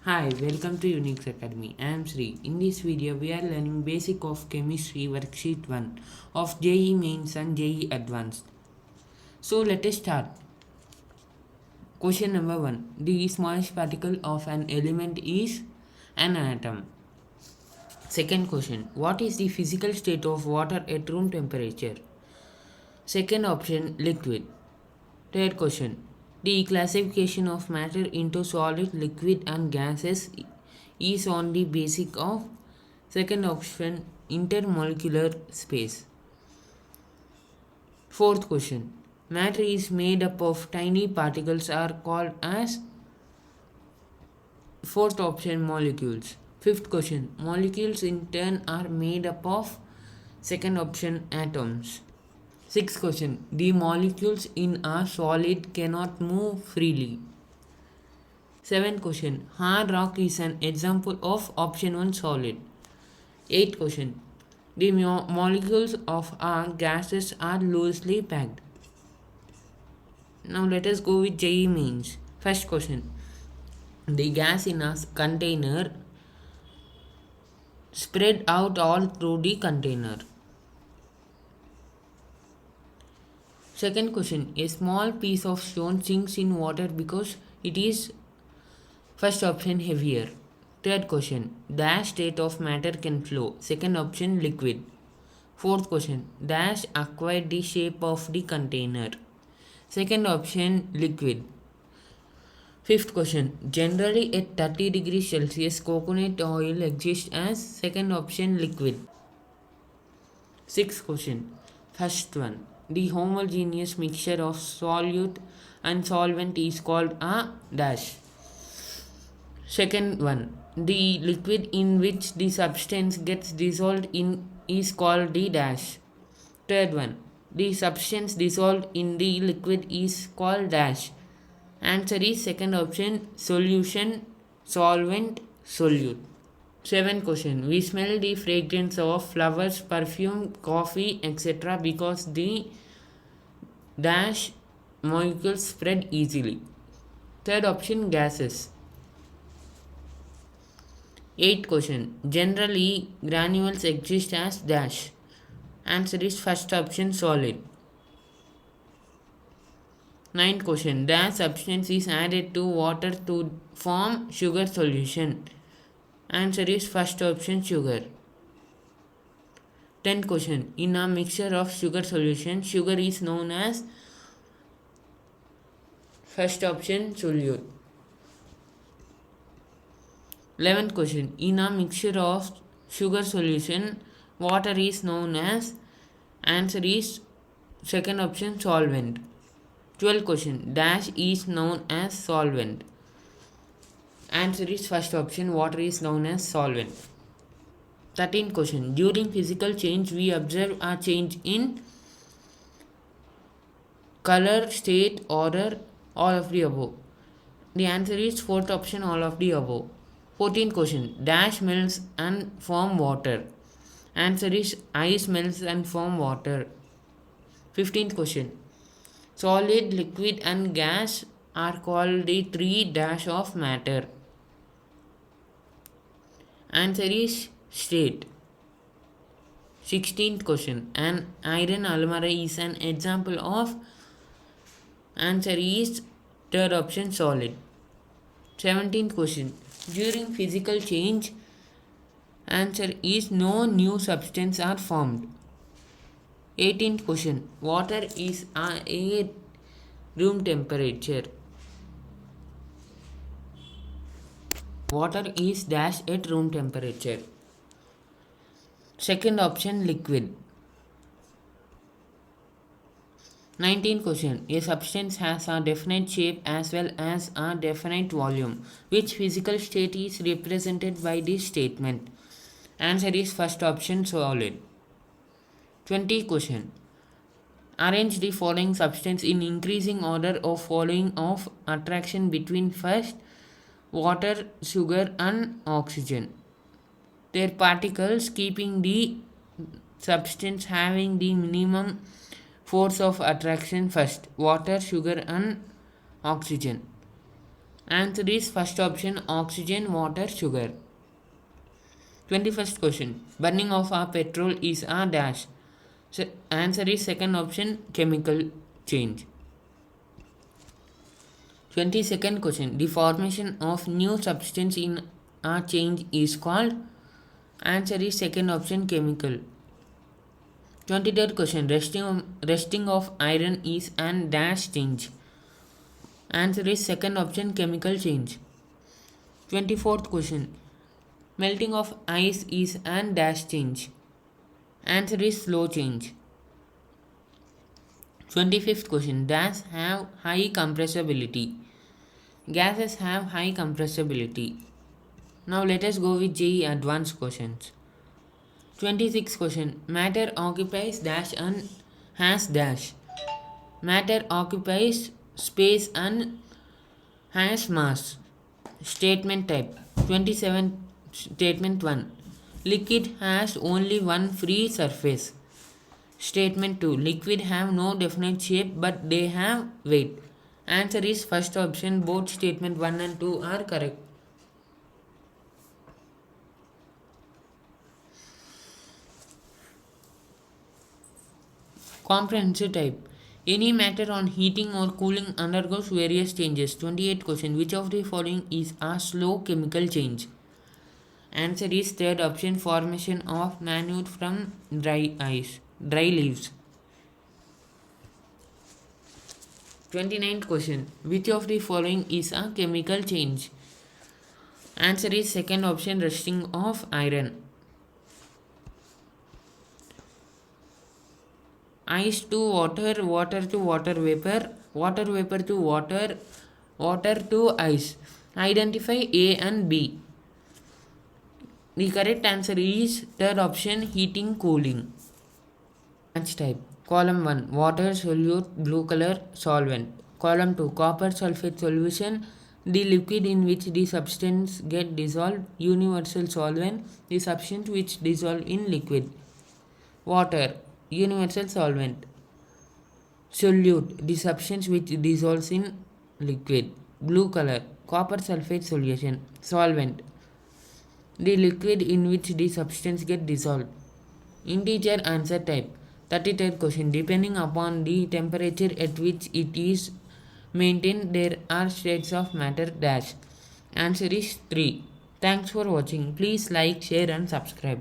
Hi, welcome to UNIX Academy. I am Sri. In this video, we are learning Basic of Chemistry Worksheet 1 of JEE Mains and JEE Advanced. So let us start. Question number 1. The smallest particle of an element is an atom. Second question. What is the physical state of water at room temperature? Second option, liquid. Third question. The classification of matter into solid, liquid and gases is on the basis of second option, intermolecular space. Fourth question. Matter is made up of tiny particles are called as fourth option, molecules. Fifth question. Molecules in turn are made up of second option, atoms. Sixth question. The molecules in a solid cannot move freely. Seventh question. Hard rock is an example of option 1, solid. Eighth question. The molecules of our gases are loosely packed. Now let us go with JEE Mains. First question. The gas in a container spread out all through the container. Second question. A small piece of stone sinks in water because it is first option, heavier. Third question. Dash state of matter can flow. Second option, liquid. Fourth question. Dash acquired the shape of the container. Second option, liquid. Fifth question. Generally at 30 degrees Celsius, coconut oil exists as second option, liquid. Sixth question. First one. The homogeneous mixture of solute and solvent is called a dash. Second one. The liquid in which the substance gets dissolved in is called the dash. Third one. The substance dissolved in the liquid is called dash. Answer is second option, solution, solvent, solute. Seventh question. We smell the fragrance of flowers, perfume, coffee, etc. because the dash molecules spread easily. Third option, gases. Eighth question. Generally, granules exist as dash. Answer is first option, solid. Ninth question. Dash substance is added to water to form sugar solution. Answer is first option, sugar. 10th question. In a mixture of sugar solution, sugar is known as first option, solute. 11th question. In a mixture of sugar solution, water is known as, answer is second option, solvent. 12th question. Dash is known as solvent. Answer is first option, water is known as solvent. 13th question. During physical change, we observe a change in color, state, order, all of the above. The answer is fourth option, all of the above. 14th question. Dash melts and form water. Answer is ice melts and form water. 15th question. Solid, liquid and gas are called the three dash of matter. Answer is state. 16th question. An iron almirah is an example of, answer is third option, solid. 17th question. During physical change, answer is no new substance are formed. 18th question. Water is at room temperature. Water is dash at room temperature. Second option, liquid. 19th question. A substance has a definite shape as well as a definite volume. Which physical state is represented by this statement? Answer is first option, solid. 20th question. Arrange the following substance in increasing order of following of attraction between first water, sugar and oxygen. Their particles keeping the substance having the minimum force of attraction first, water, sugar and oxygen. Answer is first option oxygen, water, sugar. 21st question. Burning of a petrol is a dash. So answer is second option chemical change. 22nd question. The formation of new substance in a change is called. Answer is second option chemical. 23rd question. Resting of iron is an dash change. Answer is second option chemical change. 24th question. Melting of ice is an dash change. Answer is slow change. 25th question. Gas have high compressibility. Gases have high compressibility. Now let us go with JEE advanced questions. 26th question. Matter occupies dash and has dash. Matter occupies space and has mass. Statement type. 27 Statement 1. Liquid has only one free surface. Statement 2. Liquid have no definite shape but they have weight. Answer is first option. Both statement 1 and 2 are correct. Comprehensive type. Any matter on heating or cooling undergoes various changes. 28th question. Which of the following is a slow chemical change? Answer is third option. Formation of manure from dry leaves. 29th question. Which of the following is a chemical change? Answer is second option. Rusting of iron. Ice to water, water to water vapor, water vapor to water, water to ice. Identify A and B. The correct answer is third option. Heating, cooling. Match type. Column 1. Water solute, blue color, solvent. Column 2. Copper sulfate solution. The liquid in which the substance get dissolved. Universal solvent. The substance which dissolve in liquid. Water. Universal solvent. Solute. The substance which dissolves in liquid. Blue color. Copper sulfate solution. Solvent. The liquid in which the substance get dissolved. Integer answer type. 33rd question. Depending upon the temperature at which it is maintained, there are states of matter dash. Answer is 3. Thanks for watching. Please like, share and subscribe.